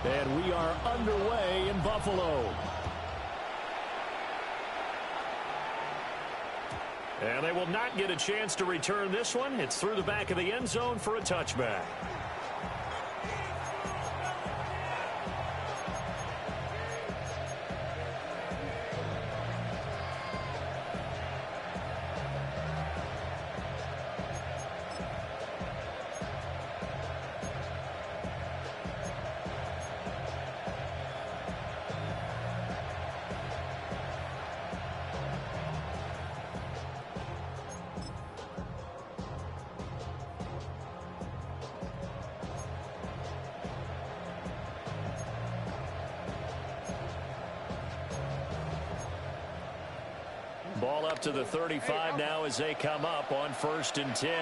And we are underway in Buffalo. And they will not get a chance to return this one. It's through the back of the end zone for a touchback. Ball up to the 35 now as they come up on 1st and 10.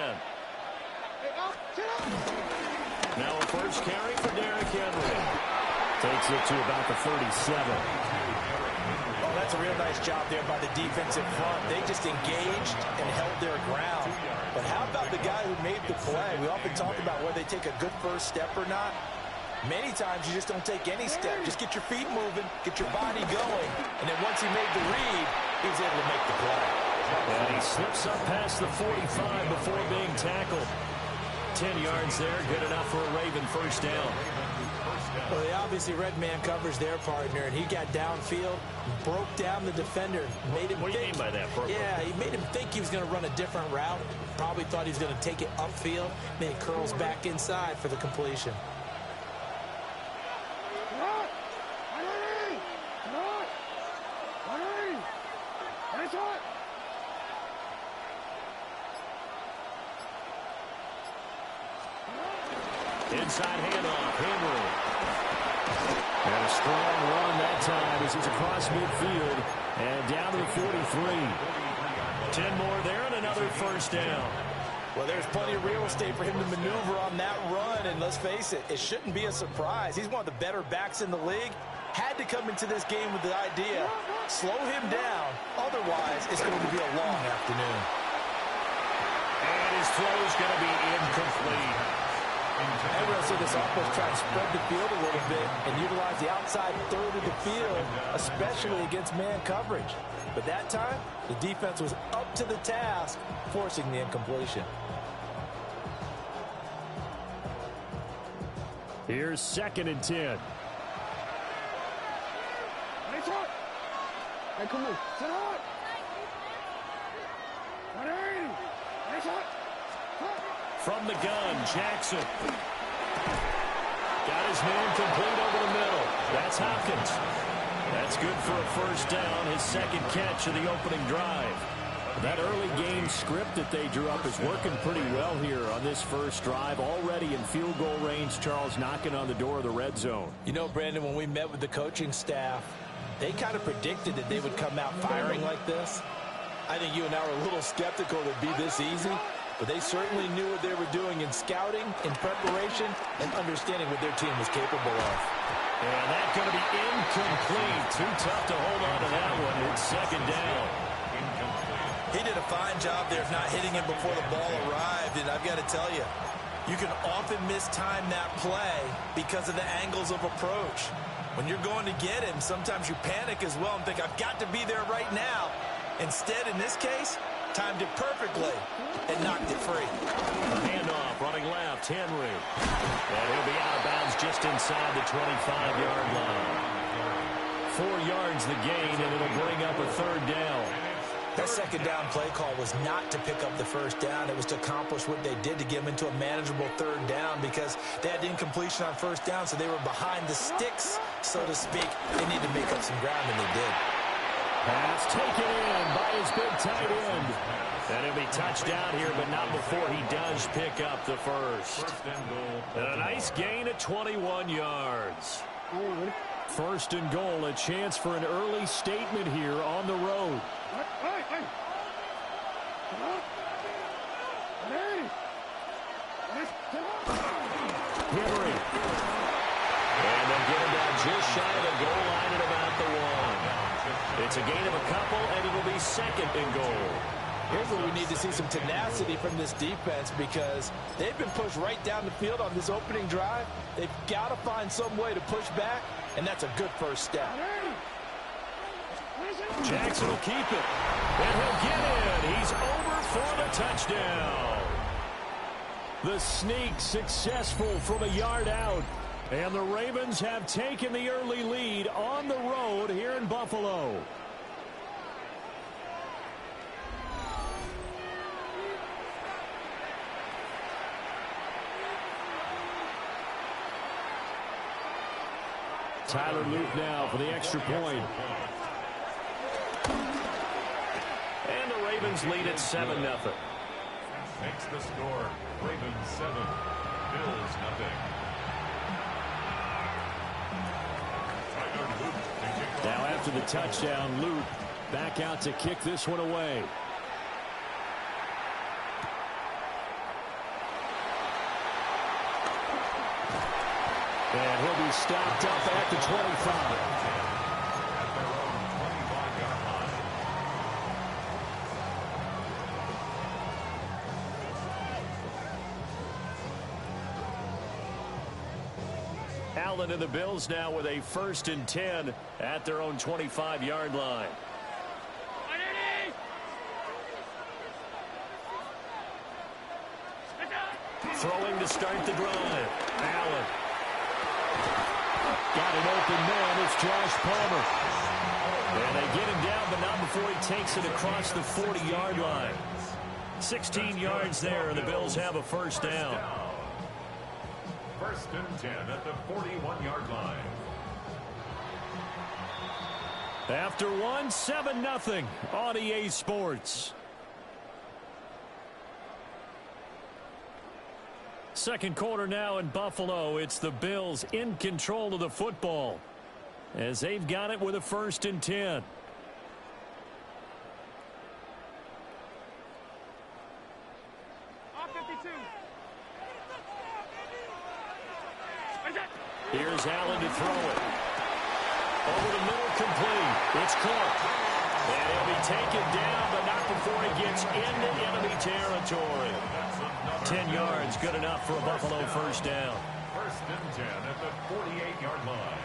Now a first carry for Derrick Henry. Takes it to about the 37. Oh, that's a real nice job there by the defensive front. They just engaged and held their ground. But how about the guy who made the play? We often talk about whether they take a good first step or not. Many times you just don't take any step. Just get your feet moving, get your body going, and then once he made the read, he was able to make the play. And he slips up past the 45 before being tackled. 10 yards there, good enough for a Raven first down. Well, they obviously read man coverage their partner, and he got downfield, broke down the defender, made him What do you mean by that, Purple? Yeah, he made him think he was going to run a different route. Probably thought he was going to take it upfield, then he curls back inside for the completion. Inside handoff, Henry. And a strong run that time as he's across midfield and down to the 43. 10 more there and another first down. Well, there's plenty of real estate for him to maneuver on that run, and let's face it, it shouldn't be a surprise. He's one of the better backs in the league. Had to come into this game with the idea, slow him down, otherwise it's going to be a long afternoon. And his throw is going to be incomplete. Everyone see this offense try to spread the field a little bit and utilize the outside third of the field, especially against man coverage. But that time, the defense was up to the task, forcing the incompletion. Here's 2nd and 10. From the gun, Jackson. Got his man complete over the middle. That's Hopkins. That's good for a first down, his 2nd catch of the opening drive. That early game script that they drew up is working pretty well here on this first drive. Already in field goal range, Charles, knocking on the door of the red zone. You know, Brandon, when we met with the coaching staff, they kind of predicted that they would come out firing like this. I think you and I were a little skeptical it would be this easy. But they certainly knew what they were doing in scouting, in preparation, and understanding what their team was capable of. And that's going to be incomplete. Too tough to hold on to that one. It's 2nd down. He did a fine job there of not hitting him before the ball arrived. And I've got to tell you, you can often mistime that play because of the angles of approach. When you're going to get him, sometimes you panic as well and think, I've got to be there right now. Instead, in this case, timed it perfectly and knocked it free. Handoff, running left, Henry. And he'll be out of bounds just inside the 25-yard line. 4 yards the gain, and it'll bring up a 3rd down. That 2nd down play call was not to pick up the first down. It was to accomplish what they did to get them into a manageable 3rd down because they had incompletion on 1st down, so they were behind the sticks, so to speak. They need to make up some ground, and they did. Pass taken in by his big tight end. And he'll be touched down here, but not before he does pick up the first. And a nice gain at 21 yards. 1st and goal, a chance for an early statement here on the road. Henry. And they'll get him down just shy of the goal line at about the 1. It's a gain of a couple, and it'll be 2nd and goal. Here's where we need to see some tenacity from this defense because they've been pushed right down the field on this opening drive. They've got to find some way to push back, and that's a good first step. Jackson will keep it, and he'll get in. He's over for the touchdown. The sneak successful from a yard out, and the Ravens have taken the early lead on the road here in Buffalo. Tyler Luke now for the extra point. And the Ravens lead at 7-0. Makes the score. Ravens 7, Bills 0. Now after the touchdown, Luke back out to kick this one away. And he'll be stopped up at the 25. Allen and the Bills now with a 1st and 10 at their own 25-yard line. Throwing to start the drive. Allen. Got an open man. It's Josh Palmer. And they get him down, but not before he takes it across the 40-yard line. 16 yards there, and the Bills have a first down. 1st and 10 at the 41-yard line. After one, 7-0 on EA Sports. Second quarter now in Buffalo. It's the Bills in control of the football as they've got it with a 1st and 10. Here's Allen to throw it. Over the middle, complete. It's Clark. And he'll be taken down, but not before he gets into enemy territory. 10 yards, good enough for a Buffalo first down. 1st and 10 at the 48-yard line.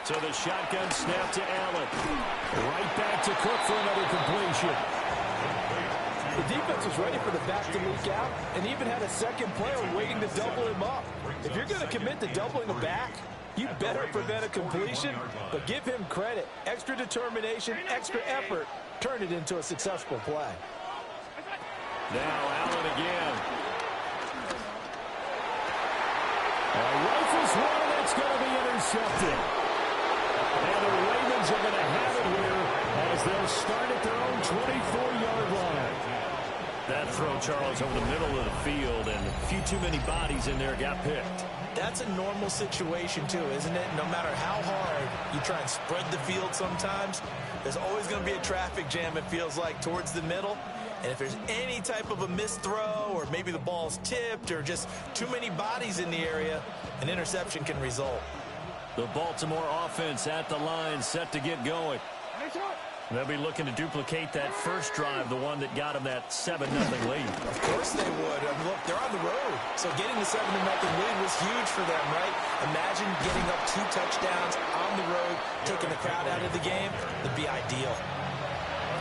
So the shotgun snap to Allen. Right back to Cook for another completion. The defense was ready for the back to leak out and even had a second player waiting to double him up. If you're going to commit to doubling a back, you better prevent a completion, but give him credit. Extra determination, extra effort, turn it into a successful play. Now Allen again. Rifles one, that's going to be intercepted. And the Ravens are going to have it here as they'll start at their own 24-yard line. That throw, Charles, over the middle of the field, and a few too many bodies in there got picked. That's a normal situation, too, isn't it? No matter how hard you try and spread the field sometimes, there's always going to be a traffic jam, it feels like, towards the middle. And if there's any type of a missed throw or maybe the ball's tipped or just too many bodies in the area, an interception can result. The Baltimore offense at the line set to get going. They'll be looking to duplicate that first drive, the one that got them that 7-0 lead. Of course they would. I mean, look, they're on the road. So getting the 7-0 lead was huge for them, right? Imagine getting up 2 touchdowns on the road, taking the crowd out of the game. It'd be ideal.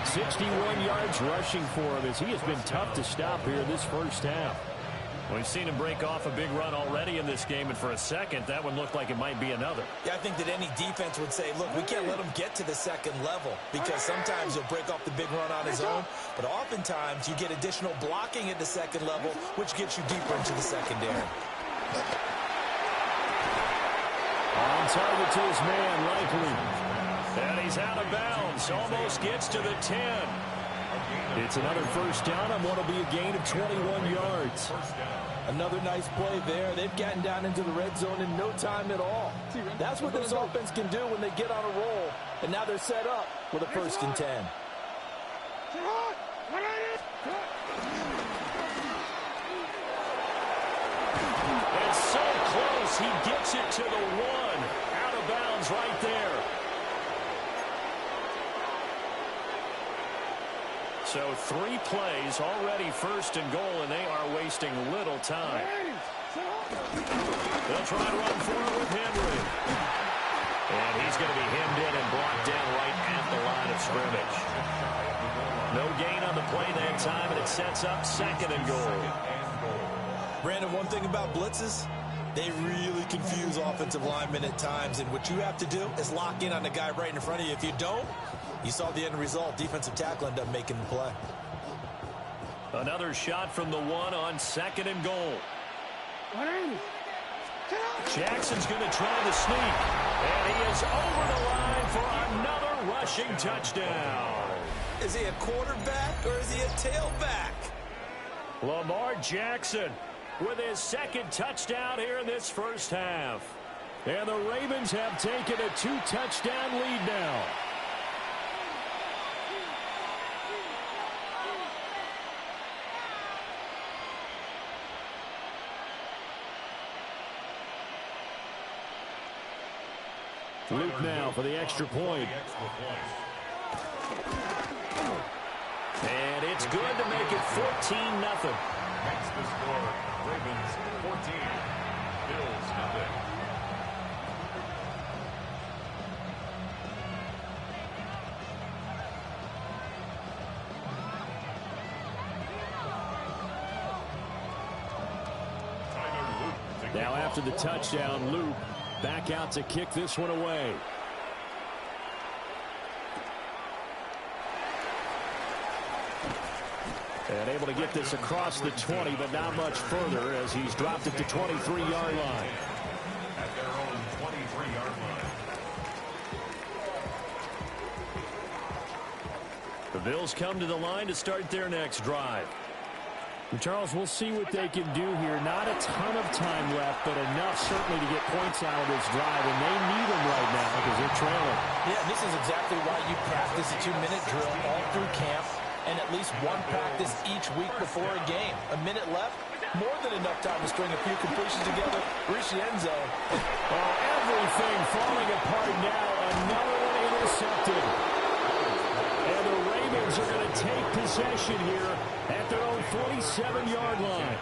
61 yards rushing for him as he has been tough to stop here this first half. We've seen him break off a big run already in this game, and for a second, that one looked like it might be another. Yeah, I think that any defense would say, look, we can't let him get to the second level because sometimes he'll break off the big run on his own, but oftentimes you get additional blocking at the second level, which gets you deeper into the secondary. On target to his man, likely. And he's out of bounds, almost gets to the 10. It's another first down on what will be a gain of 21 yards. Another nice play there. They've gotten down into the red zone in no time at all. That's what this offense can do when they get on a roll. And now they're set up with a 1st and 10. And so close, he gets it to the 1. Out of bounds right there. So 3 plays, already first and goal, and they are wasting little time. They'll try to run for it with Henry. And he's going to be hemmed in and brought down right at the line of scrimmage. No gain on the play that time, and it sets up second and goal. Brandon, one thing about blitzes, they really confuse offensive linemen at times, and what you have to do is lock in on the guy right in front of you. If you don't, you saw the end result. Defensive tackle ended up making the play. Another shot from the 1 on second and goal. Jackson's going to try the sneak, and he is over the line for another rushing touchdown. Is he a quarterback or is he a tailback? Lamar Jackson with his second touchdown here in this first half. And the Ravens have taken a 2-touchdown lead now. Luke now for the extra point. And it's good to make it 14-0. Makes the score. Ravens 14. Bills nothing. Now after the touchdown, Luke back out to kick this one away. And able to get this across the 20, but not much further as he's dropped it to 23-yard line. At their own 23-yard line. The Bills come to the line to start their next drive. And Charles, we'll see what they can do here. Not a ton of time left, but enough certainly to get points out of this drive, and they need them right now because they're trailing. Yeah, this is exactly why you practice a 2-minute drill all through camp and at least one practice each week before a game. A minute left, more than enough time to string a few completions together, reach the end zone. Oh, everything falling apart now. Another one intercepted. And the Ravens are going to take possession here at their own 47-yard line.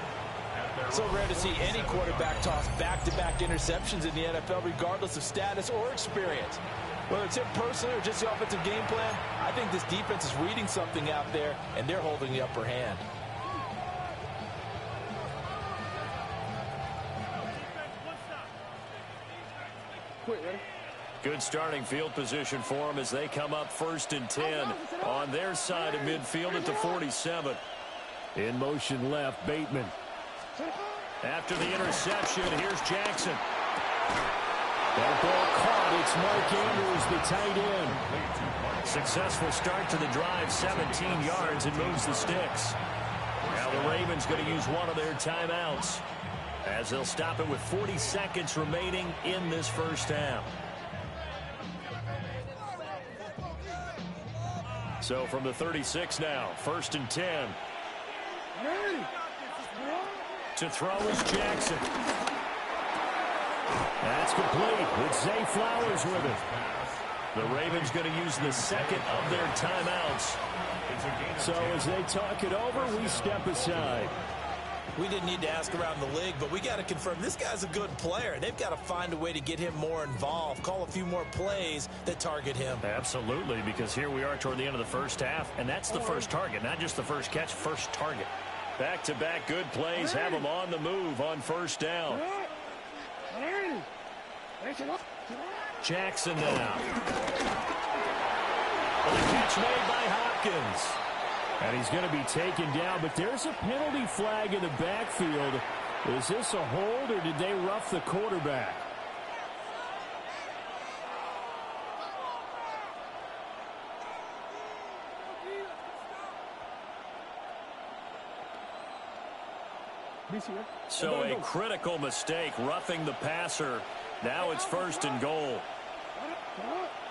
So rare to see any quarterback toss back-to-back interceptions in the NFL, regardless of status or experience. Whether it's him personally or just the offensive game plan, I think this defense is reading something out there, and they're holding the upper hand. Good starting field position for them as they come up 1st and 10 on their side of midfield at the 47. In motion left, Bateman. After the interception, here's Jackson. That ball caught. It's Mark Andrews, the tight end. Successful start to the drive, 17 yards, and moves the sticks. Now the Ravens going to use one of their timeouts as they'll stop it with 40 seconds remaining in this first half. So from the 36 now, 1st and 10. To throw is Jackson. That's complete. It's Zay Flowers with it. The Ravens going to use the second of their timeouts. So as they talk it over, we step aside. We didn't need to ask around the league, but we got to confirm this guy's a good player. They've got to find a way to get him more involved, call a few more plays that target him. Absolutely, because here we are toward the end of the first half, and that's the first target, not just the first catch, first target. Back-to-back good plays have them on the move on first down. Jackson now. Well, the catch made by Hopkins. And he's going to be taken down, but there's a penalty flag in the backfield. Is this a hold, or did they rough the quarterback? So a critical mistake, roughing the passer. Now it's 1st and goal.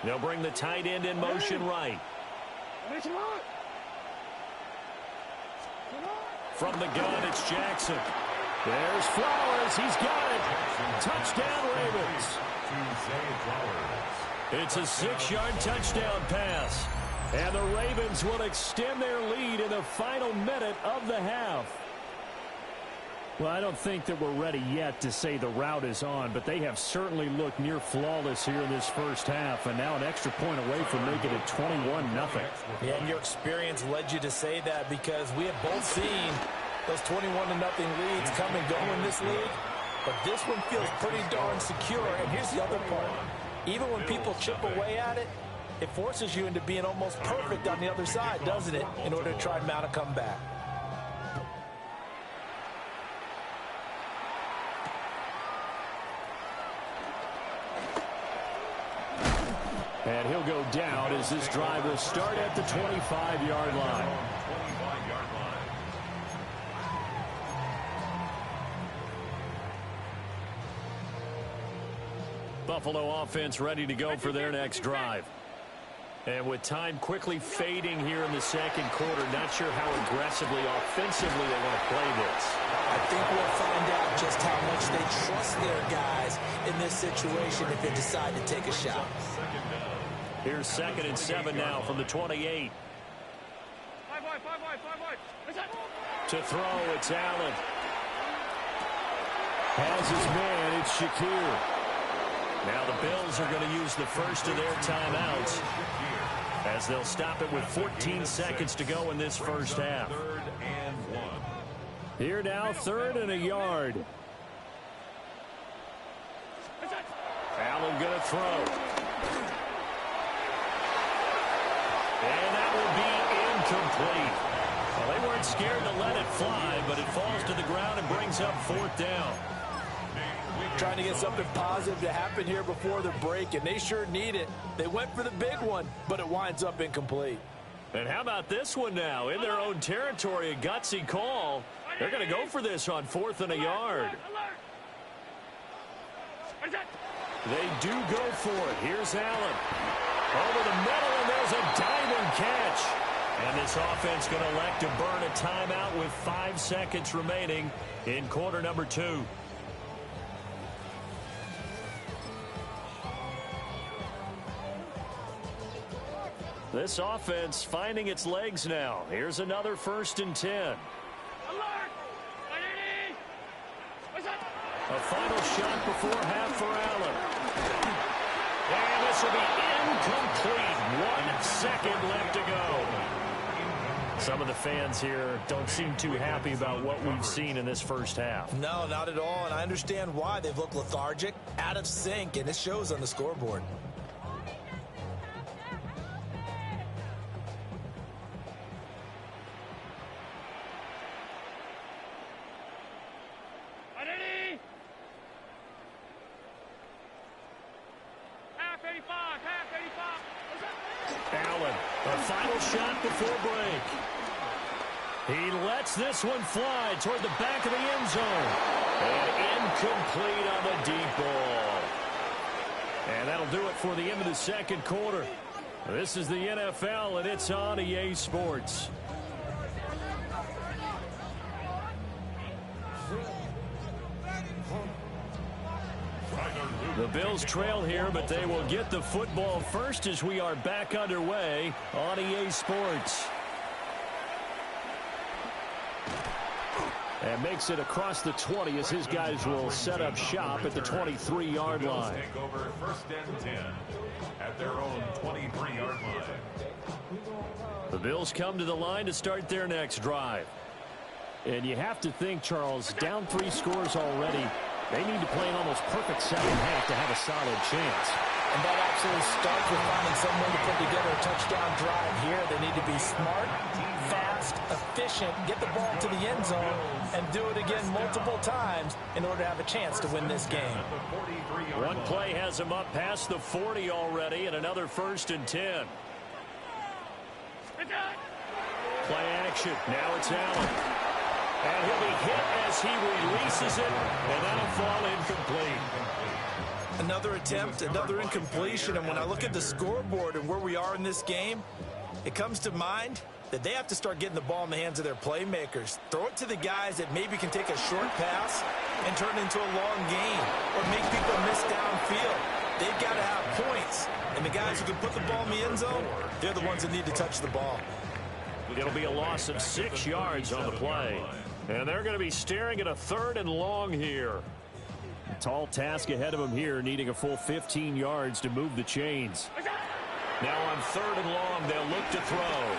They'll bring the tight end in motion right. From the gun, it's Jackson. There's Flowers. He's got it. Touchdown, Ravens. It's a 6-yard touchdown pass. And the Ravens will extend their lead in the final minute of the half. Well, I don't think that we're ready yet to say the route is on, but they have certainly looked near flawless here in this first half, and now an extra point away from making it 21-0. Yeah, and your experience led you to say that, because we have both seen those 21-0 leads come and go in this league, but this one feels pretty darn secure. And here's the other part. Even when people chip away at it, it forces you into being almost perfect on the other side, doesn't it, in order to try and mount a comeback. And he'll go down as this drive will start at the 25-yard line. Buffalo offense ready to go for their next drive. And with time quickly fading here in the second quarter, not sure how aggressively, offensively they want to play this. I think we'll find out just how much they trust their guys in this situation if they decide to take a shot. Here's 2nd and 7 now from the 28. To throw, it's Allen. Has his man, it's Shakir. Now the Bills are going to use the first of their timeouts as they'll stop it with 14 seconds to go in this first half. Here now, 3rd and a yard. Allen going to throw. And that will be incomplete. Well, they weren't scared to let it fly, but it falls to the ground and brings up 4th down. Trying to get something positive to happen here before the break, and they sure need it. They went for the big one, but it winds up incomplete. And how about this one now? In their own territory, a gutsy call. They're going to go for this on 4th and a yard. They do go for it. Here's Allen. Over the middle, and there's a diving catch. And this offense going to elect to burn a timeout with 5 seconds remaining in quarter number 2. This offense finding its legs now. Here's another 1st and 10. A final shot before half for Allen. And this will be incomplete. 1 second left to go. Some of the fans here don't seem too happy about what we've seen in this first half. No, not at all, and I understand why. They've looked lethargic, out of sync, and it shows on the scoreboard. Allen, a final shot before break. He lets this one fly toward the back of the end zone. And incomplete on the deep ball. And that'll do it for the end of the second quarter. This is the NFL, and it's on EA Sports. The Bills trail here, but they will get the football first as we are back underway on EA Sports. And makes it across the 20 as his guys will set up shop at the 23-yard line. Take over 1st and 10 at their own 23-yard line. The Bills come to the line to start their next drive. And you have to think, Charles, down 3 scores already. They need to play an almost perfect second half to have a solid chance. And that absolutely starts with finding someone to put together a touchdown drive here. They need to be smart, fast, efficient, get the ball to the end zone, and do it again multiple times in order to have a chance to win this game. One play has him up past the 40 already, and another 1st and 10. Play action. Now it's Allen. And he'll be hit as he releases it, and that'll fall incomplete. Another attempt, another incompletion, and when I look at the scoreboard and where we are in this game, it comes to mind that they have to start getting the ball in the hands of their playmakers. Throw it to the guys that maybe can take a short pass and turn it into a long gain, or make people miss downfield. they've got to have points. And the guys who can put the ball in the end zone, they're the ones that need to touch the ball. It'll be a loss of 6 yards on the play. And they're going to be staring at a 3rd and long here. A tall task ahead of them here, needing a full 15 yards to move the chains. Now on 3rd and long, they'll look to throw.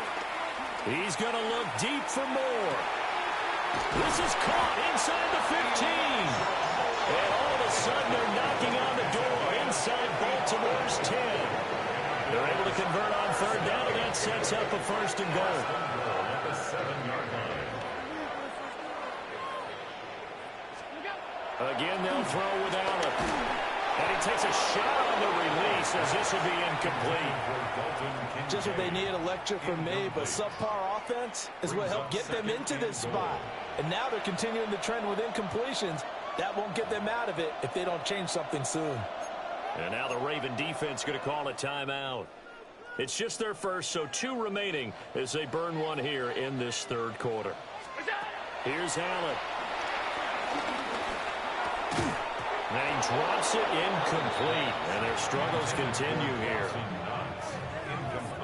He's going to look deep for more. This is caught inside the 15. And all of a sudden, they're knocking on the door inside Baltimore's 10. They're able to convert on 3rd down, and that sets up a 1st and goal. Again, they'll throw with Allen. And he takes a shot on the release as this will be incomplete. Just what they need, a lecture from me, but subpar offense is what helped get them into this spot. And now they're continuing the trend with incompletions. That won't get them out of it if they don't change something soon. And now the Raven defense going to call a timeout. It's just their first, so 2 remaining as they burn one here in this 3rd quarter. Here's Allen. And he drops it incomplete. And their struggles continue here.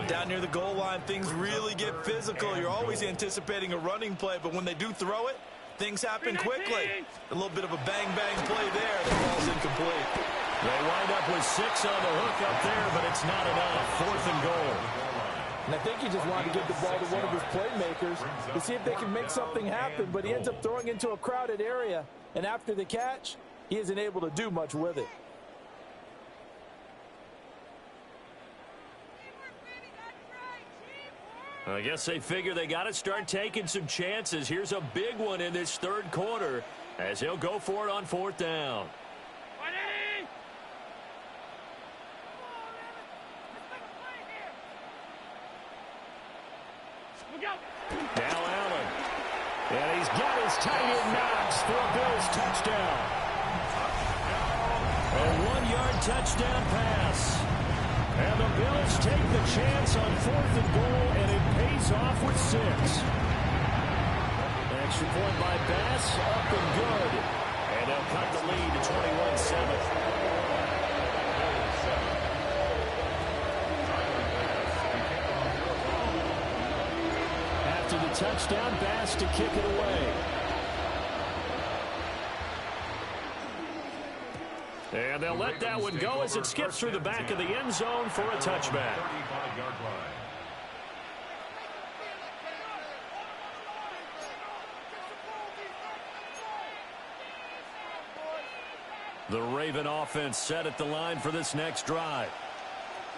Down near the goal line, things really get physical. You're always anticipating a running play, but when they do throw it, things happen quickly. A little bit of a bang-bang play there. The ball's incomplete. They wind up with 6 on the hook up there, but it's not enough. 4th and goal. And I think he just wanted to give the ball to one of his playmakers to see if they can make something happen, but he ends up throwing into a crowded area, and after the catch, he isn't able to do much with it. I guess they figure they got to start taking some chances. Here's a big one in this 3rd quarter as he'll go for it on 4th down. Now Allen. And he's got his tight end Knox for a Bills touchdown. A 1-yard touchdown pass. And the Bills take the chance on 4th and goal, and it pays off with 6. Extra point by Bass, up and good. And they'll cut the lead to 21-7. After the touchdown, Bass to kick it away. And they'll let that one go as it skips through the back of the end zone for a touchback. The Raven offense set at the line for this next drive.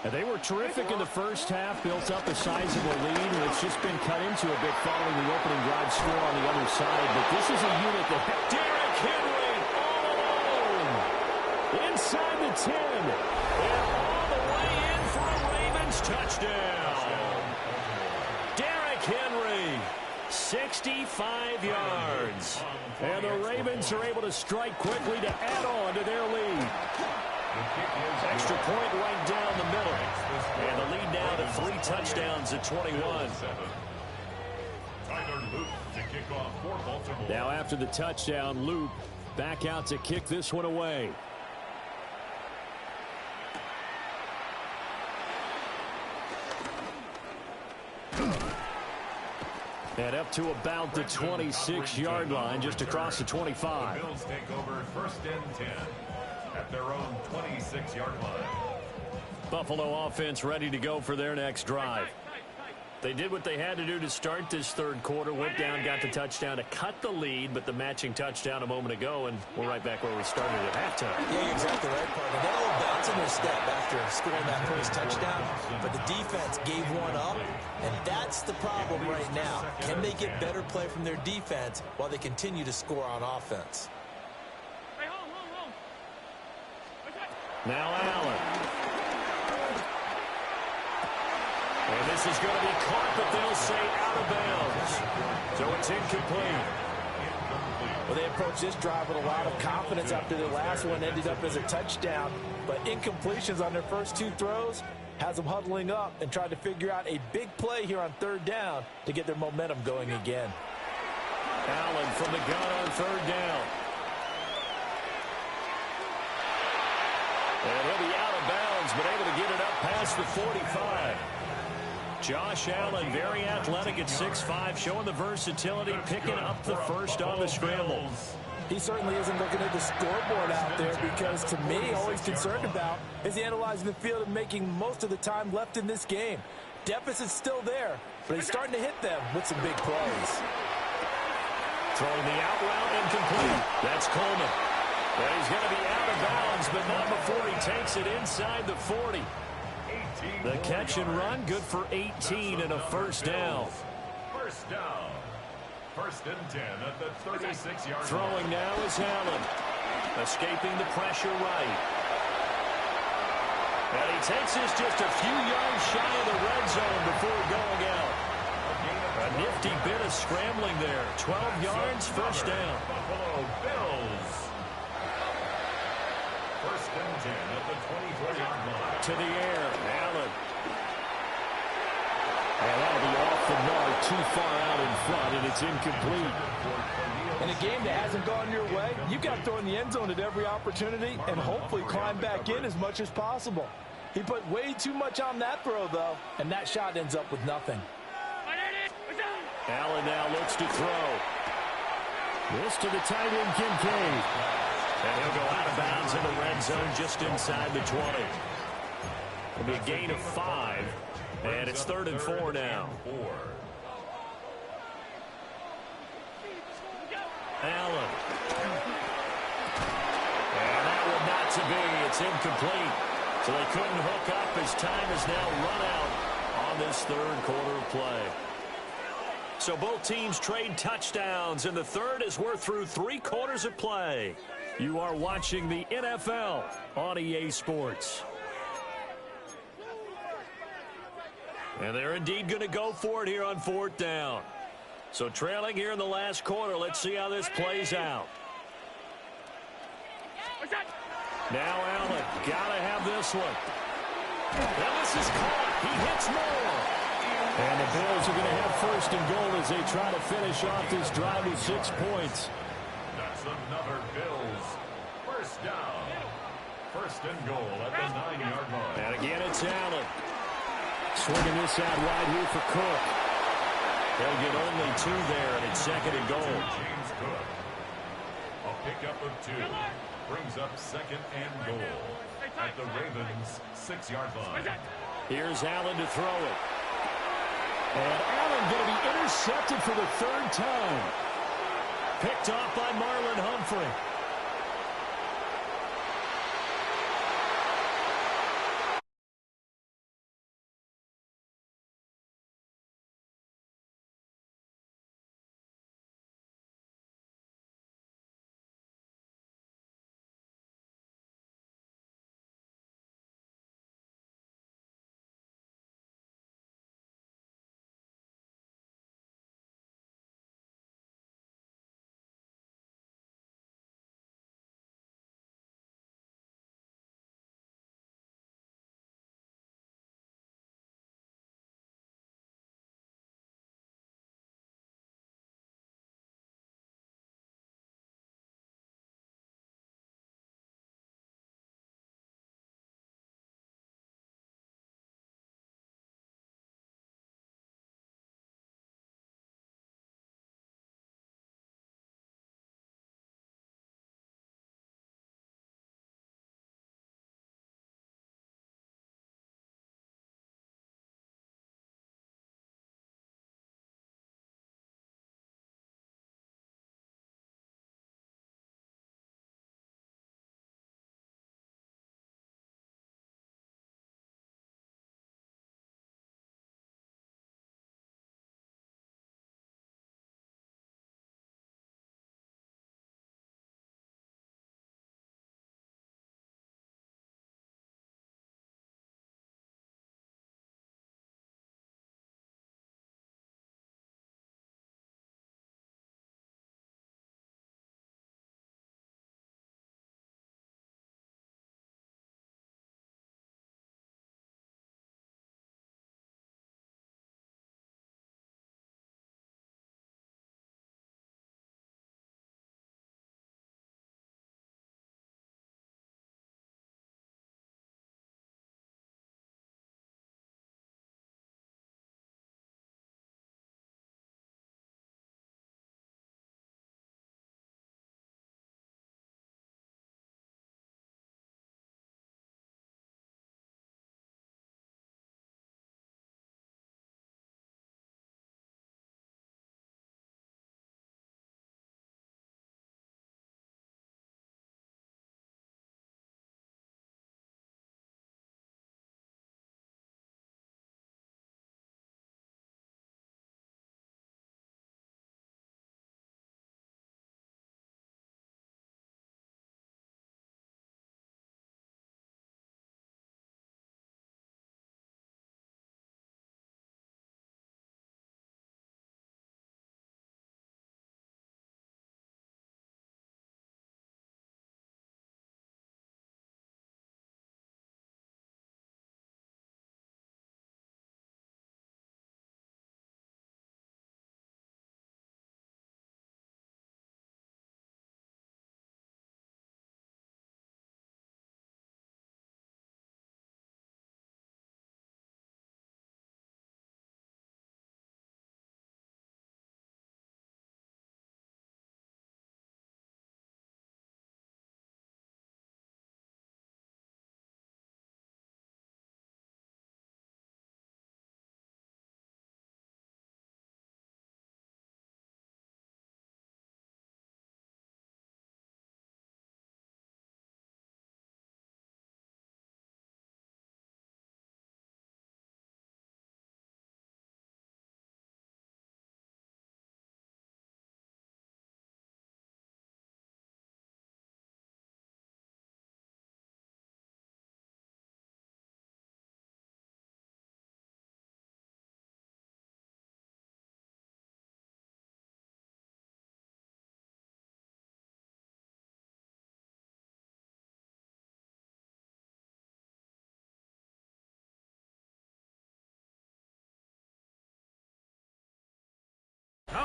And they were terrific in the first half, built up a sizable lead, and it's just been cut into a bit following the opening drive score on the other side. But this is a unit that Derrick Henry all alone inside the 10 and all the way in for a Ravens touchdown. Derrick Henry, 65 yards. And the Ravens are able to strike quickly to add on to their lead. Extra point right down the middle. And the lead now to 3 touchdowns at 21. Now after the touchdown, Loop back out to kick this one away. And up to about the 26-yard line, just across the 25. The Bills take over 1st and 10 at their own 26-yard line. Buffalo offense ready to go for their next drive. They did what they had to do to start this 3rd quarter. Went down, got the touchdown to cut the lead, but the matching touchdown a moment ago, and we're right back where we started at halftime. Yeah, you're exactly right, partner. They had a little bounce in their step after scoring that first touchdown, but the defense gave one up, and that's the problem right now. Can they get better play from their defense while they continue to score on offense? Now Allen. And this is going to be caught, but they'll say out of bounds. So it's incomplete. Well, they approached this drive with a lot of confidence after their last one ended up as a touchdown. But incompletions on their first 2 throws has them huddling up and trying to figure out a big play here on 3rd down to get their momentum going again. Allen from the gun on 3rd down. And he'll be out of bounds, but able to get it up past the 45. Josh Allen, very athletic at 6'5", showing the versatility, picking up the first on the scramble. He certainly isn't looking at the scoreboard out there because, to me, all he's concerned about is analyzing the field and making most of the time left in this game. Deficit's still there, but he's starting to hit them with some big plays. Throwing the out route incomplete. That's Coleman. And he's going to be out of bounds, but not before he takes it inside the 40. The catch and run, good for 18 and a first down. First down. First and 10 at the 36-yard line. Throwing now is Allen. Escaping the pressure right. And he takes this just a few yards shy of the red zone before going out. A nifty bit of scrambling there. 12 yards, first down. Buffalo Bills. First and 10 at the 24-yard line. To the air, Allen. And that'll be off the mark, too far out in front, and it's incomplete. In a game that hasn't gone your way, you've got to throw in the end zone at every opportunity and hopefully climb back in as much as possible. He put way too much on that throw, though, and that shot ends up with nothing. Allen now looks to throw. This to the tight end, Kincaid. And he'll go out of bounds in the red zone just inside the 20. It'll be a gain of 5. And it's 3rd and 4 now. Allen. And that one not to be. It's incomplete. So they couldn't hook up as time is now run out on this third quarter of play. So both teams trade touchdowns, and the third as we're through 3 quarters of play. You are watching the NFL on EA Sports. And they're indeed going to go for it here on 4th down. So trailing here in the last quarter. Let's see how this plays out. Now Allen, got to have this one. Now this is caught. He hits more. And the Bills are going to have 1st and goal as they try to finish off this drive with 6 points. That's another Bills. First down. 1st and goal at the 9-yard line. And again, it's Allen. Swinging this out wide here for Cook. They'll get only 2 there, and it's 2nd and goal. James Cook. A pickup of 2. Brings up 2nd and goal at the Ravens' 6-yard line. Here's Allen to throw it. And Allen going to be intercepted for the 3rd time. Picked off by Marlon Humphrey.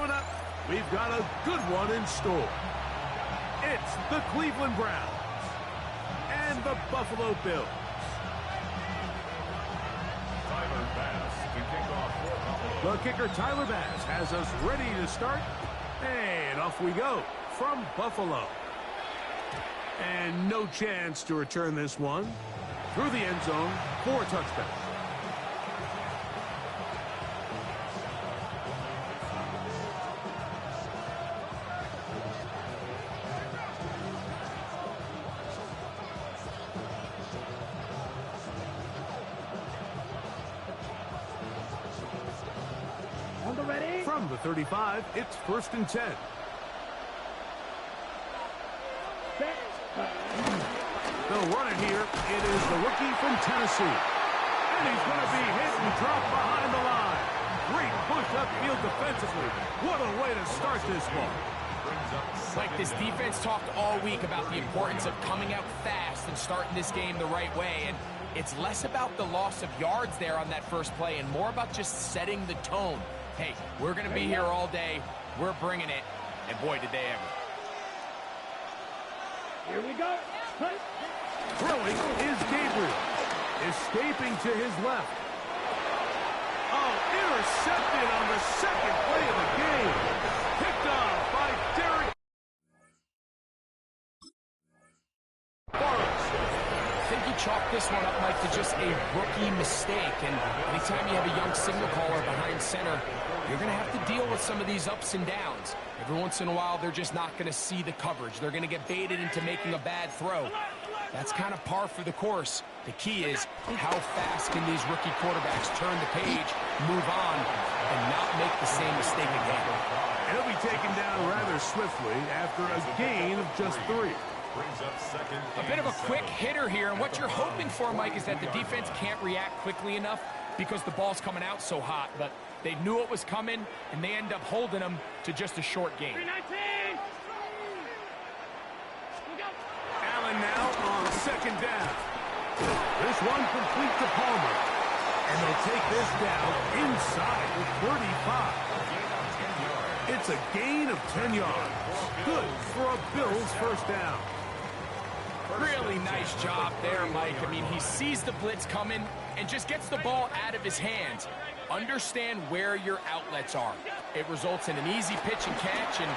Coming up, we've got a good one in store. It's the Cleveland Browns and the Buffalo Bills. Tyler Bass to kick off for Buffalo. The kicker, Tyler Bass, has us ready to start. And off we go from Buffalo. And no chance to return this one through the end zone for a touchdown. From the 35, it's 1st and 10. They'll run it here. It is the rookie from Tennessee. And he's going to be hit and dropped behind the line. Great push upfield defensively. What a way to start this ball. Like, this defense talked all week about the importance of coming out fast and starting this game the right way. And it's less about the loss of yards there on that first play and more about just setting the tone. Hey, we're going to be here all day. We're bringing it. And boy, did they ever. Here we go. Throwing is Gabriel. Escaping to his left. Oh, intercepted on the second play of the game. Picked off by Derek. I think you chalk this one up, Mike, to just a rookie mistake. And anytime you have a young signal caller behind center, you're going to have to deal with some of these ups and downs. Every once in a while, they're just not going to see the coverage. They're going to get baited into making a bad throw. That's kind of par for the course. The key is how fast can these rookie quarterbacks turn the page, move on, and not make the same mistake again. And he'll be taken down rather swiftly after a gain of just 3. A bit of a quick hitter here, and what you're hoping for, Mike, is that the defense can't react quickly enough because the ball's coming out so hot, but they knew it was coming, and they end up holding them to just a short game. Allen now on 2nd down. This one complete to Palmer. And they'll take this down inside the 35. It's a gain of 10 yards. Good for a Bills first down. Really nice job there, Mike. I mean, he sees the blitz coming and just gets the ball out of his hands. Understand where your outlets are. It results in an easy pitch and catch and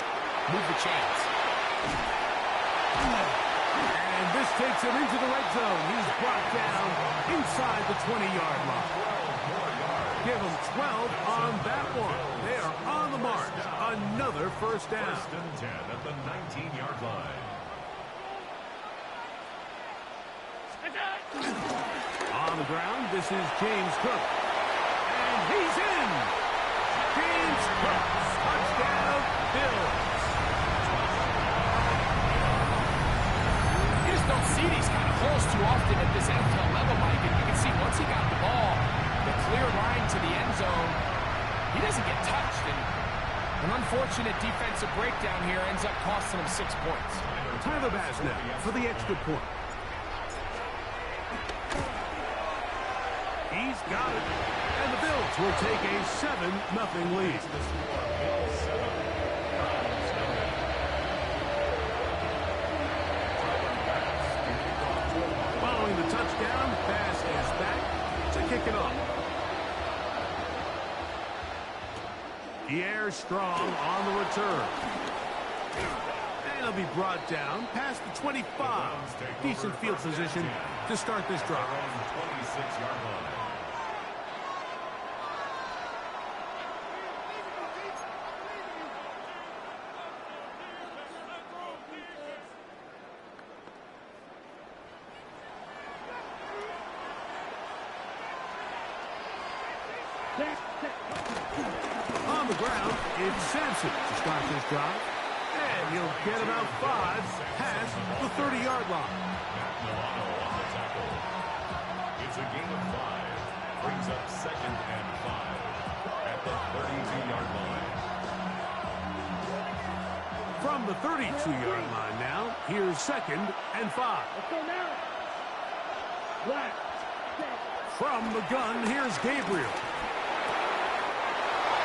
move the chains. And this takes him into the red zone. He's brought down inside the 20-yard line. Give him 12 on that one. They are on the march. Another first down. 1st and 10 at the 19-yard line. On the ground, this is James Cook. And he's in. James Cook, touchdown, Bills. You just don't see these kind of holes too often at this NFL level, Mike. And you can see once he got the ball, the clear line to the end zone, he doesn't get touched. And an unfortunate defensive breakdown here ends up costing him 6 points. Tyler Bass now for the extra point. He's got it. And the Bills will take a 7-0 lead. Following the touchdown, Bass is back to kick it off. Pierre Strong on the return. And he'll be brought down past the 25. Decent field position to start this drive. 26-yard line. On the ground, it's Sampson to start this drive. And he'll get about 5 past the 30-yard line. Milano on the tackle. It's a gain of 5. Brings up 2nd and 5 at the 32-yard line. From the 32-yard line now, here's 2nd and 5. From the gun, here's Gabriel.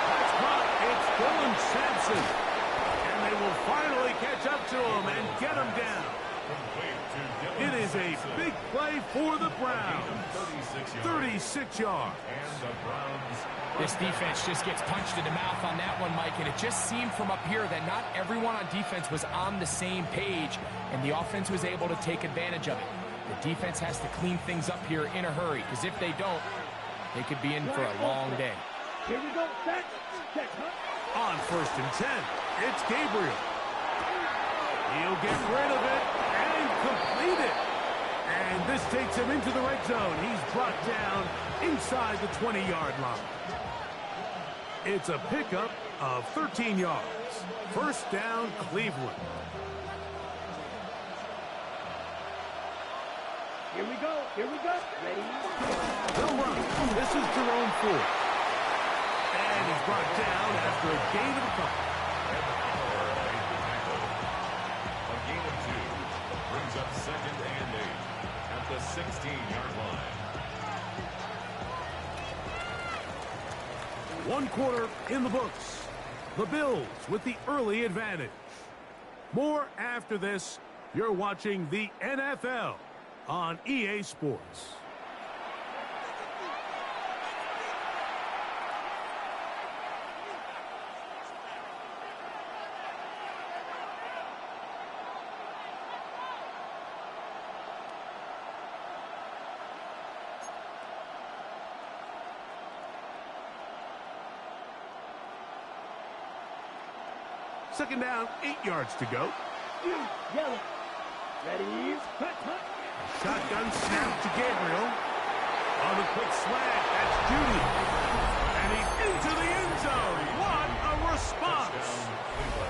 That's caught. It's Dylan Sampson. And they will finally catch up to him and get him down. It is a big play for the Browns. 36 yards. This defense just gets punched in the mouth on that one, Mike, and it just seemed from up here that not everyone on defense was on the same page, and the offense was able to take advantage of it. The defense has to clean things up here in a hurry, because if they don't, they could be in for a long day. Here we go. On 1st and 10, it's Gabriel. He'll get rid of it and complete it. And this takes him into the red zone. He's brought down inside the 20-yard line. It's a pickup of 13 yards. First down, Cleveland. Here we go. Ready? They'll run. This is Jerome Ford. And he's brought down after a gain of a couple. A gain of 2 brings up 2nd and 8 at the 16-yard line. 1 quarter in the books. The Bills with the early advantage. More after this. You're watching the NFL on EA Sports. Second down, 8 yards to go. Yellow. Ready? Cut. Shotgun snap to Gabriel. On the quick slant, that's Judy. And he's into the end zone. What a response.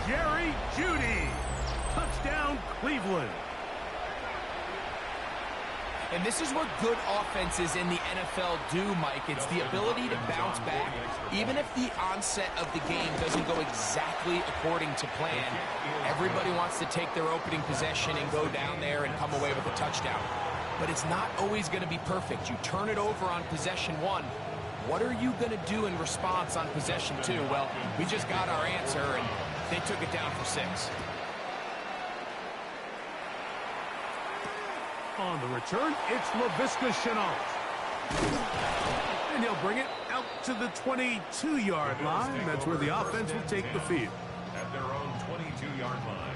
Jerry Judy. Touchdown, Cleveland. And this is what good offenses in the NFL do, Mike. It's the ability to bounce back. Even if the onset of the game doesn't go exactly according to plan, everybody wants to take their opening possession and go down there and come away with a touchdown. But it's not always going to be perfect. You turn it over on possession 1. What are you going to do in response on possession 2? Well, we just got our answer, and they took it down for 6. On the return, it's LaVisca Chenault. And he'll bring it out to the 22-yard line. That's where the offense will take the field. At their own 22-yard line.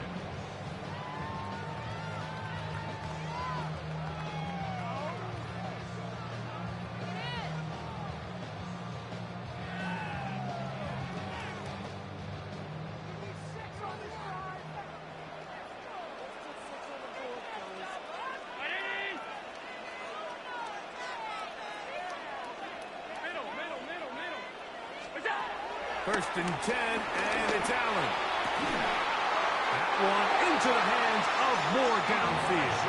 First and 10, and it's Allen. That one into the hands of Moore downfield.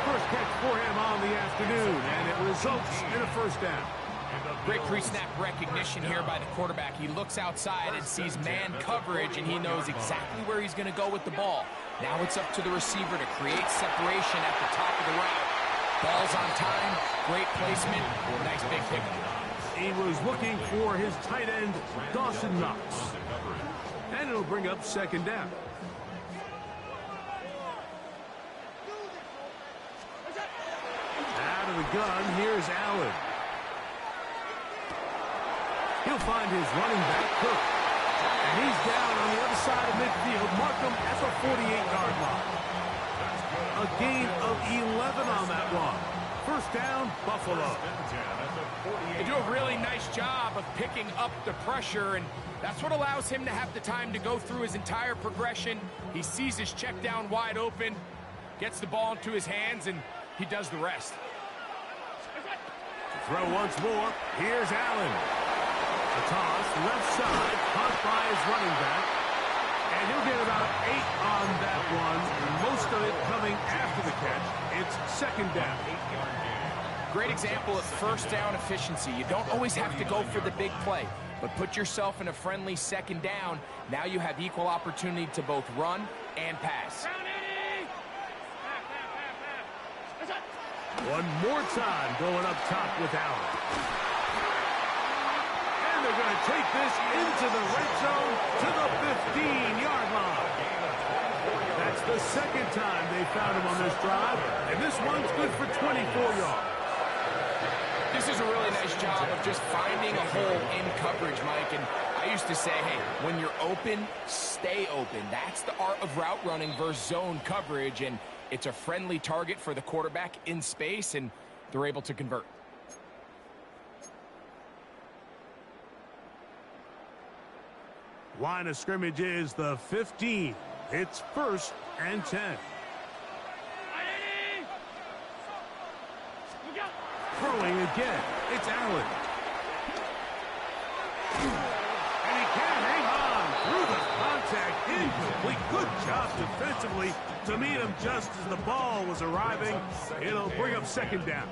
First catch for him on the afternoon, and it results in a first down. Great pre-snap recognition here by the quarterback. He looks outside and sees man coverage, and he knows exactly where he's going to go with the ball. Now it's up to the receiver to create separation at the top of the route. Ball's on time, great placement, nice big pickup. He was looking for his tight end, Dawson Knox. And it'll bring up second down. Out of the gun, here's Allen. He'll find his running back, Cook. And he's down on the other side of midfield. Mark him at the 48-yard line. A gain of 11 on that one. First down, Buffalo. They do a really nice job of picking up the pressure, and that's what allows him to have the time to go through his entire progression. He sees his check down wide open, gets the ball into his hands, and he does the rest. Throw once more. Here's Allen. A toss, left side, caught by his running back. And he'll get about 8 on that one, most of it coming after the catch. It's second down. Great example of first down efficiency. You don't always have to go for the big play, but put yourself in a friendly second down. Now you have equal opportunity to both run and pass. One more time going up top with Allen. And they're they're going to take this into the red zone to the 15-yard line. That's the second time they found him on this drive, and this one's good for 24 yards. This is a really nice job of just finding a hole in coverage, Mike. And I used to say, hey, when you're open, stay open. That's the art of route running versus zone coverage, and it's a friendly target for the quarterback in space, and they're able to convert. Line of scrimmage is the 15. It's 1st and 10. Throwing again. It's Allen. And he can't hang on through the contact. Incomplete. Good job defensively to meet him just as the ball was arriving. It'll bring up 2nd down.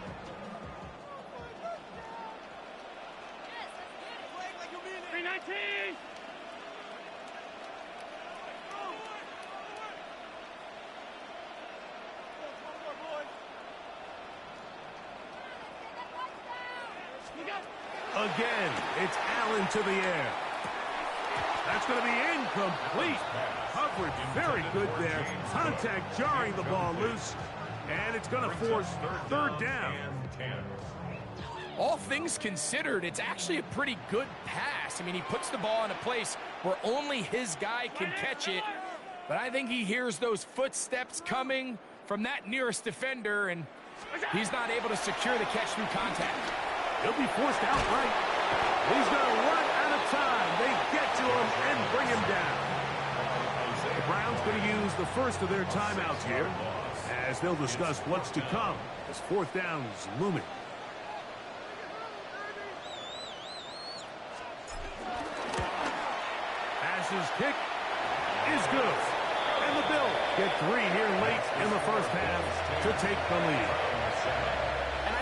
Again, it's Allen to the air. That's going to be incomplete. Coverage very good there. Contact jarring the ball loose. And it's going to force 3rd down. All things considered, it's actually a pretty good pass. I mean, he puts the ball in a place where only his guy can catch it. But I think he hears those footsteps coming from that nearest defender, and he's not able to secure the catch through contact. He'll be forced outright. He's going to run out of time. They get to him and bring him down. The Browns going to use the first of their timeouts here as they'll discuss what's to come as 4th down is looming. Pass's kick is good. And the Bills get 3 here late in the first half to take the lead.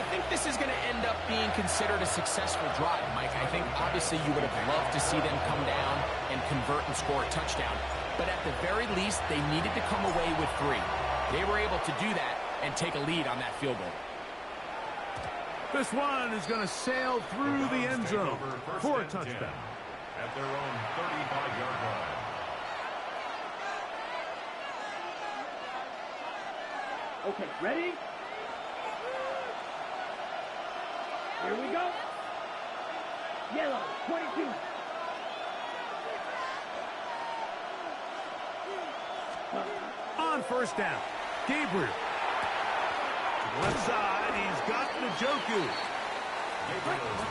I think this is going to end up being considered a successful drive, Mike. I think obviously you would have loved to see them come down and convert and score a touchdown. But at the very least, they needed to come away with 3. They were able to do that and take a lead on that field goal. This one is going to sail through the end zone for a touchdown. At their own 35-yard line. Okay, ready? Here we go. Yellow, 22. On 1st down, Gabriel. To the left side, he's got Njoku.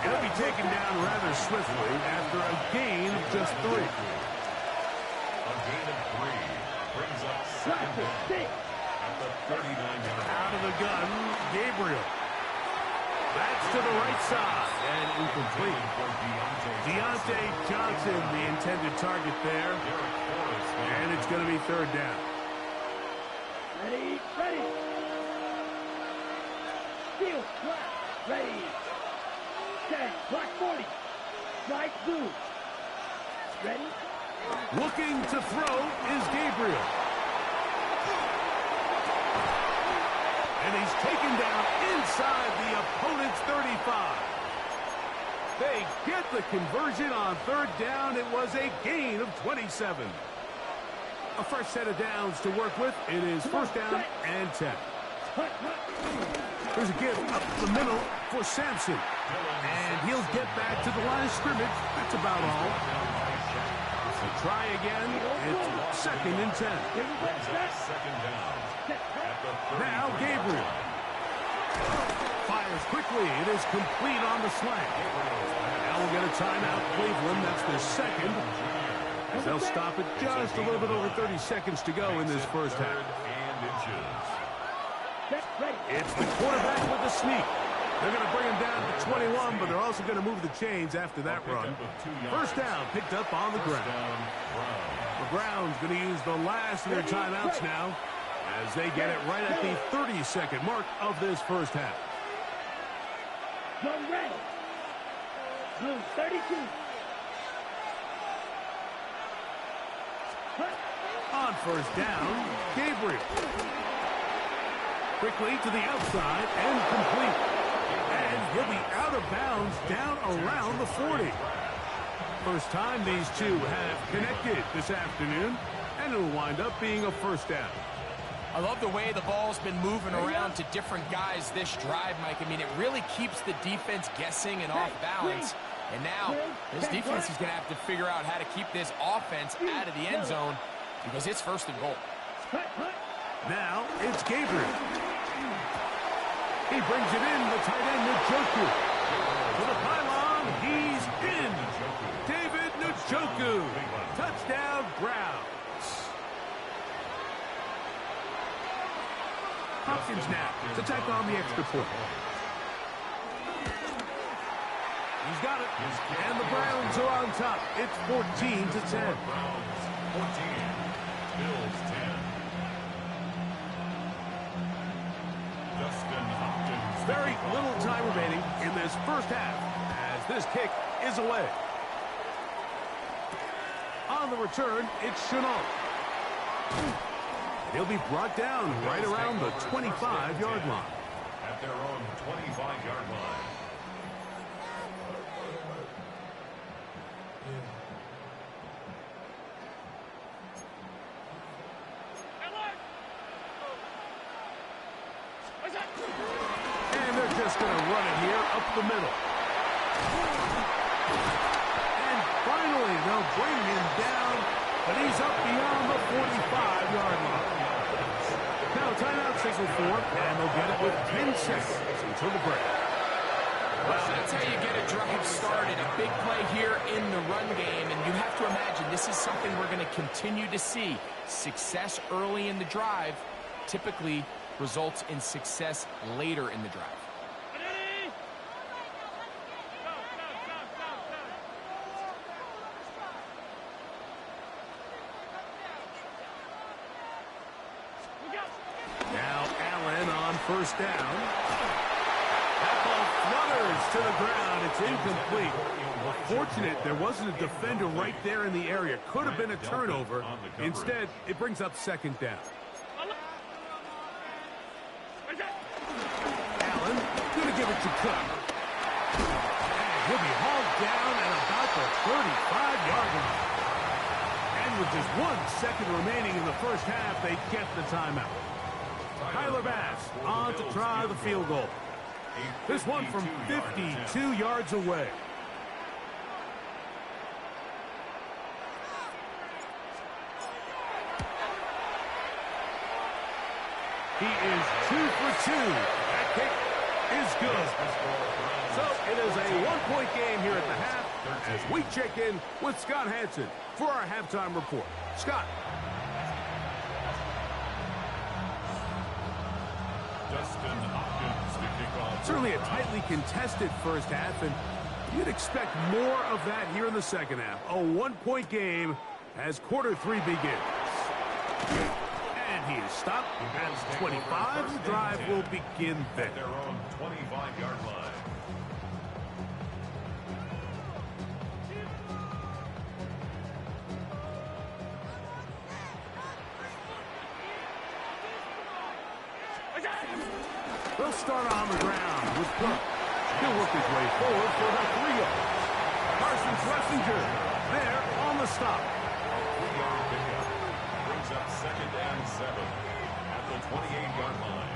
He'll be taken down rather swiftly after a gain of just 3. A gain of 3 brings up 2nd down at the 39-yard line. Out of the gun, Gabriel. That's to the right side and incomplete. Deontay Johnson, the intended target there. And it's going to be 3rd down. Ready, ready. Field, black, ready. 10, black 40. Strike blue. Ready. Looking to throw is Gabriel. And he's taken down inside the opponent's 35. They get the conversion on 3rd down. It was a gain of 27. A fresh set of downs to work with. It is 1st down and 10. There's a give up the middle for Sampson. And he'll get back to the line of scrimmage. That's about all. So try again. It's 2nd and 10. Now Gabriel. Fires quickly. It is complete on the slant. Now we'll get a timeout, Cleveland. That's their 2nd. As they'll stop it just a little bit over 30 seconds to go in this first half. It's the quarterback with the sneak. They're going to bring him down to 21, but they're also going to move the chains after that run. 1st down picked up on the ground. The Browns going to use the last of their timeouts now as they get it right at the 30-second mark of this first half. Go red. Blue 32. On 1st down, Gabriel. Quickly to the outside and complete. And he'll be out of bounds down around the 40. first time these two have connected this afternoon, and it'll wind up being a first down. I love the way the ball's been moving around to different guys this drive, Mike. I mean, it really keeps the defense guessing and off balance. And now, this defense is going to have to figure out how to keep this offense out of the end zone because it's first and goal. Now, it's Gabriel. He brings it in, the tight end, Njoku. To the pylon, he's in. David Njoku. Touchdown, Browns. Hopkins now to tack on the extra point. He's got it. And the Browns are on top. It's 14-10. Browns 14, Bills 10. Justin Hopkins. Very little time remaining in this first half as this kick is away. On the return, it's Chenault. He'll be brought down right around the 25-yard line. At their own 25-yard line. And they're just going to run it here up the middle. And finally, they'll bring him down, but he's up beyond the 45-yard line. Now, timeout signal for him, and they'll get it with 10 seconds until the break. Well, that's how you get a drive started. A big play here in the run game, and you have to imagine this is something we're going to continue to see. Success early in the drive typically results in success later in the drive. Now Allen on first down. That ball flutters to the ground. It's incomplete. Fortunate there wasn't a defender right there in the area. Could have been a turnover. Instead, it brings up second down. Allen going to give it to Cook. And he'll be hauled down at about the 35-yard line. And with just 1 second remaining in the first half, they get the timeout. Tyler Bass on to try the field goal. This one from 52 yards away. He is 2 for 2. That kick is good. So it is a one-point game here at the half as we check in with Scott Hansen for our halftime report. Scott. Justin Hopkins to kick off. Certainly a tightly contested first half, and you'd expect more of that here in the second half. A one-point game as quarter 3 begins. And he is stopped at 25. The drive will begin there. At their own 25-yard line. They'll start on the ground with Cook. He'll work his way forward for about 3 yards. Carson Schlesinger there on the stop. A 3-yard pickup brings up 2nd and 7 at the 28-yard line.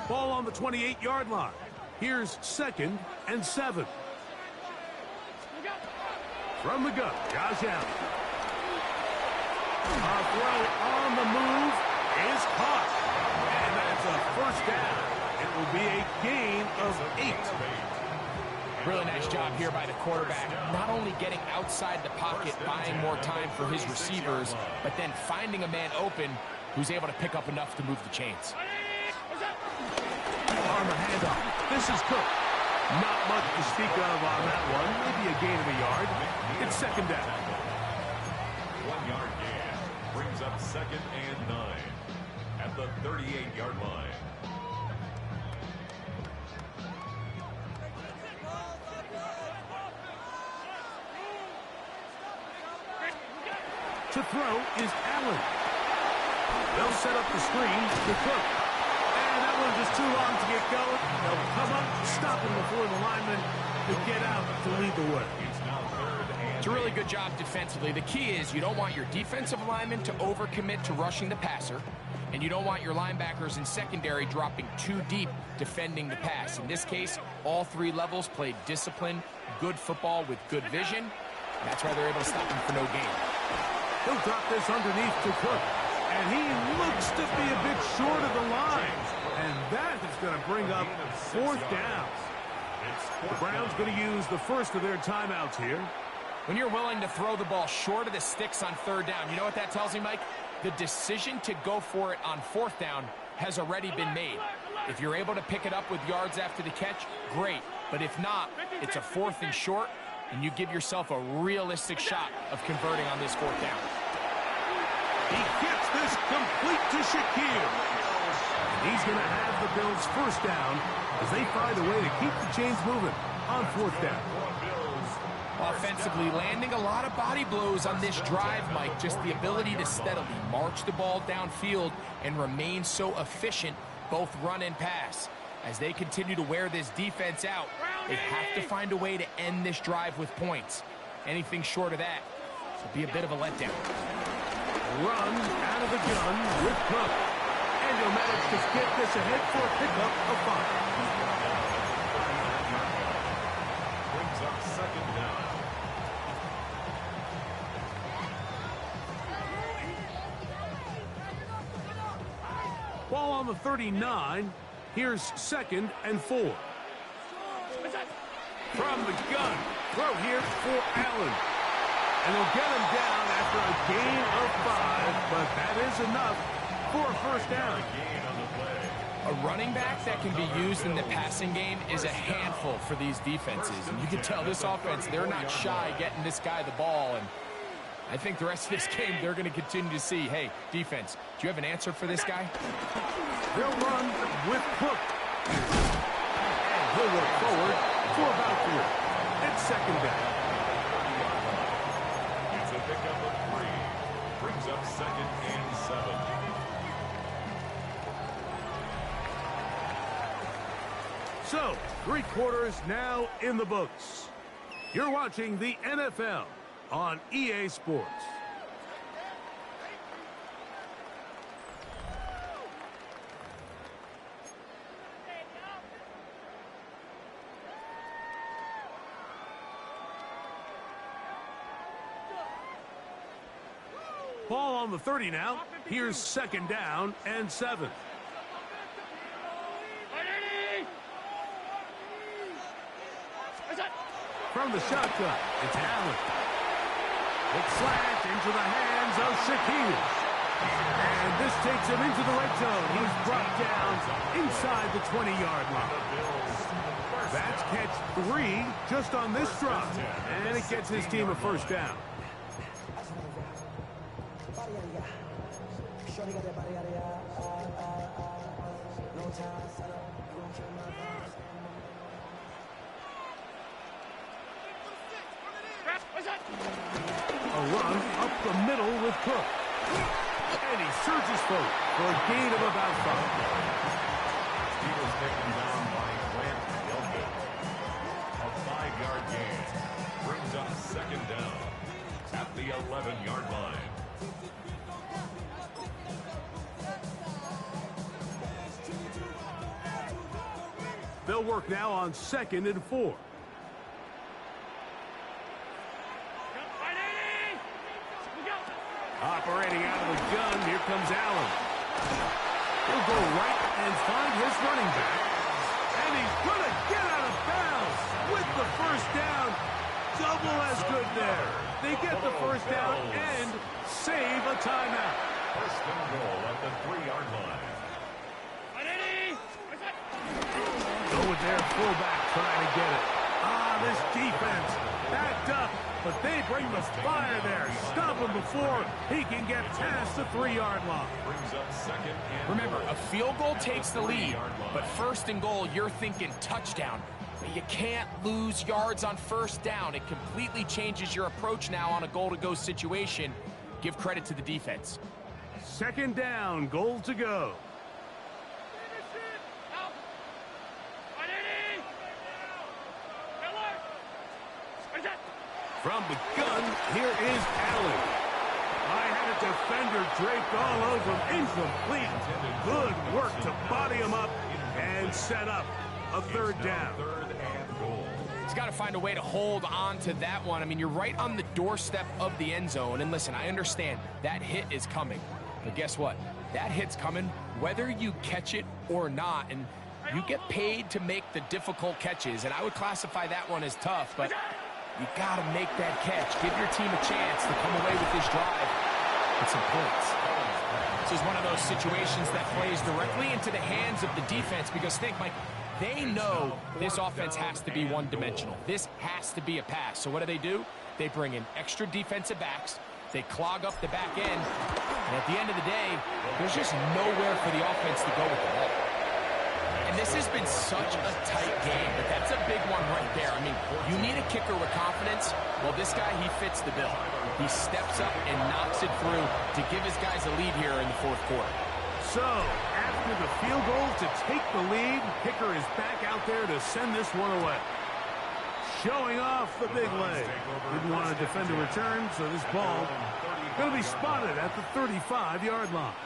Ball on the 28-yard line. Here's 2nd and 7. From the gun, Josh Allen. A throw on the move is caught. And that's a first down. It will be a gain of 8. Really nice job here by the quarterback. Not only getting outside the pocket, buying more time for his receivers, but then finding a man open who's able to pick up enough to move the chains. On the handoff, this is Cook. Not much to speak of on that one. Maybe a gain of a yard. It's 2nd down. 1-yard gain brings up 2nd and 9 at the 38-yard line. To throw is Allen. They'll set up the screen to Cook. going. They'll come up, stop him before the lineman to get out to lead the way. It's a really good job defensively. The key is you don't want your defensive lineman to overcommit to rushing the passer, and you don't want your linebackers in secondary dropping too deep defending the pass. In this case, all three levels played disciplined, good football with good vision. That's why they're able to stop him for no gain. He'll drop this underneath to Cook, and he looks to be a bit short of the line. And that is going to bring up fourth down. The Browns going to use the first of their timeouts here. When you're willing to throw the ball short of the sticks on third down, you know what that tells me, Mike? The decision to go for it on fourth down has already been made. If you're able to pick it up with yards after the catch, great. But if not, it's a fourth and short, and you give yourself a realistic shot of converting on this fourth down. He gets this complete to Shakir. And he's going to have the Bills first down as they find a way to keep the chains moving on fourth down. Offensively, landing a lot of body blows on this drive, Mike. Just the ability to steadily march the ball downfield and remain so efficient, both run and pass. As they continue to wear this defense out, they have to find a way to end this drive with points. Anything short of that will be a bit of a letdown. Run out of the gun with Cook. And he'll manage to get this ahead for a pickup of 5. Brings up second down. Ball on the 39. Here's 2nd and 4. From the gun. Throw here for Allen. And they'll get him down after a gain of 5, but that is enough for a first down. A running back that can be used in the passing game is a handful for these defenses. And you can tell this offense, they're not shy getting this guy the ball. And I think the rest of this game, they're going to continue to see, hey, defense, do you have an answer for this guy? They'll run with Cook. And he'll work forward for about 3. It's second down. It's a pickup of 3. Brings up 2nd and 7. So, 3 quarters now in the books. You're watching the NFL on EA Sports. Ball on the 30 now. Here's 2nd down and 7. From the shotgun, it's Allen. It's slant into the hands of Shakir. And this takes him into the red zone. He's brought down inside the 20-yard line. That's catch 3 just on this drive. And it gets his team a first down. A run up the middle with Cook. And he surges forward for a gain of about 5. Steelers taken down by Grant Delpit. A 5-yard gain. Brings up 2nd down at the 11-yard line. They'll work now on 2nd and 4. Operating out of the gun, here comes Allen. He'll go right and find his running back. And he's going to get out of bounds with the first down. Double as good there. They get the first down and save a timeout. First and goal at the 3-yard line. Go with their fullback trying to get it. This defense backed up, but they bring the fire there. Stop him before he can get past the 3-yard line. Brings up 2nd and Remember, a field goal takes the lead, but 1st and goal, you're thinking touchdown. But you can't lose yards on 1st down. It completely changes your approach now on a goal-to-go situation. Give credit to the defense. 2nd down, goal to go. From the gun, here is Allen. I had a defender draped all over him. Incomplete. Good work to body him up and set up a third down. He's got to find a way to hold on to that one. I mean, you're right on the doorstep of the end zone. And listen, I understand that hit is coming. But guess what? That hit's coming whether you catch it or not. And you get paid to make the difficult catches. And I would classify that one as tough. But you got to make that catch. Give your team a chance to come away with this drive with some points. This is one of those situations that plays directly into the hands of the defense. Because think, Mike, they know this offense has to be one-dimensional. This has to be a pass. So what do? They bring in extra defensive backs. They clog up the back end. And at the end of the day, there's just nowhere for the offense to go with the ball. And this has been such a tight game, but that's a big one right there. I mean, you need a kicker with confidence. Well, this guy, he fits the bill. He steps up and knocks it through to give his guys a lead here in the fourth quarter. So, after the field goal to take the lead, kicker is back out there to send this one away. Showing off the big leg. Didn't want to defend a return, so this ball going to be spotted at the 35-yard line.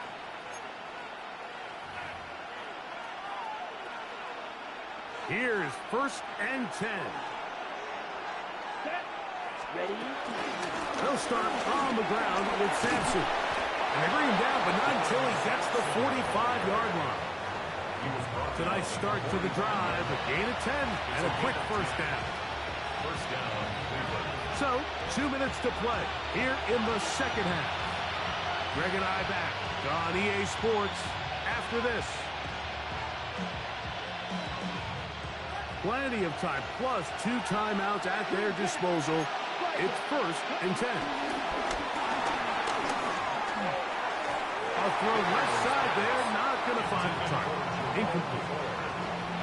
Here's 1st and 10. Ready? They'll start on the ground with Sampson. And they bring him down, but not until he gets the 45-yard line. Tonight's start to the drive, a gain of 10 and a quick first down. So, 2 minutes to play here in the second half. Greg and I back on EA Sports after this. Plenty of time, plus 2 timeouts at their disposal. It's 1st and 10. A throw left side there, not going to find the target. Incomplete.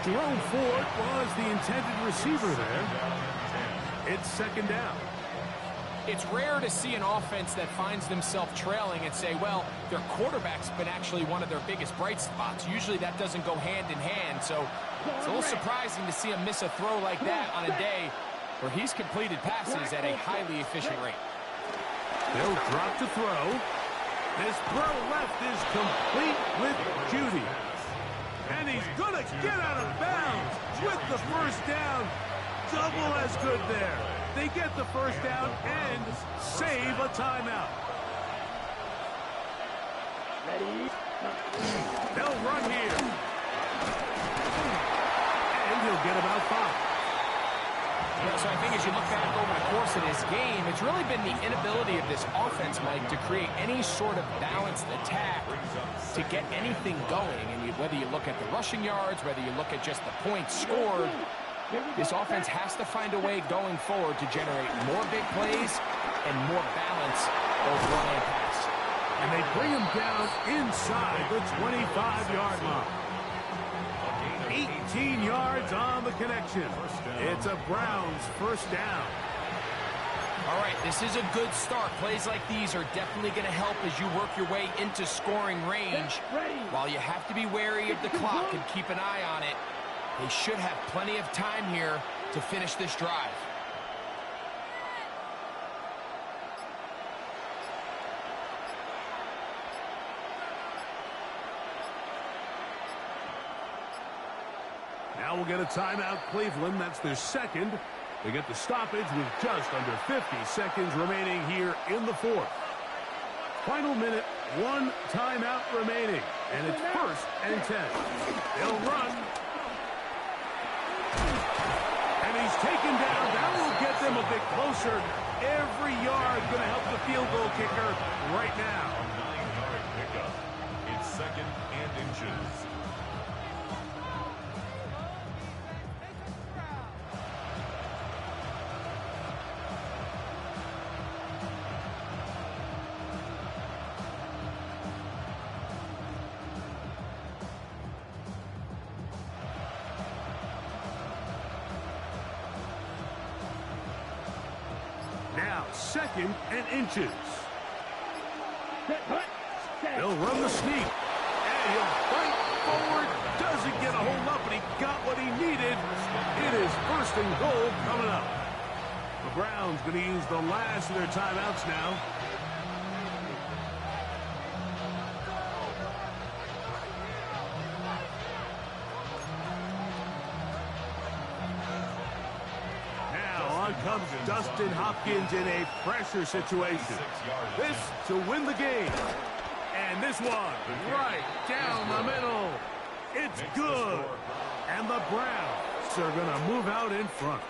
Jerome Ford was the intended receiver there. It's 2nd down. It's rare to see an offense that finds themselves trailing and say, well, their quarterback's been actually one of their biggest bright spots. Usually that doesn't go hand in hand, so it's a little surprising to see him miss a throw like that on a day where he's completed passes at a highly efficient rate. They'll drop to throw. This throw left is complete with Judy. And he's going to get out of bounds with the first down. Double as good there. They get the first down and save a timeout. Ready? They'll run here. And he'll get about 5. Yeah, so I think as you look back over the course of this game, it's really been the inability of this offense, Mike, to create any sort of balanced attack to get anything going. And whether you look at the rushing yards, whether you look at just the points scored, this offense has to find a way going forward to generate more big plays and more balance both run and pass. And they bring him down inside the 25-yard line. 18 yards on the connection. It's a Browns first down. All right, this is a good start. Plays like these are definitely going to help as you work your way into scoring range. While you have to be wary of the clock and keep an eye on it, they should have plenty of time here to finish this drive. Now we'll get a timeout, Cleveland. That's their second. They get the stoppage with just under 50 seconds remaining here in the fourth. Final minute, 1 timeout remaining. And it's 1st and 10. They'll run. And he's taken down. That will get them a bit closer. Every yard going to help the field goal kicker right now. 9-yard pickup. It's 2nd and inches. Now 2nd and inches. They'll run the sneak. And he'll fight forward. Doesn't get a hold up, but he got what he needed. It is 1st and goal coming up. The Browns going to use the last of their timeouts now. Comes Dustin Hopkins in a pressure situation. This to win the game. And this one right down the middle. It's good. And the Browns are going to move out in front.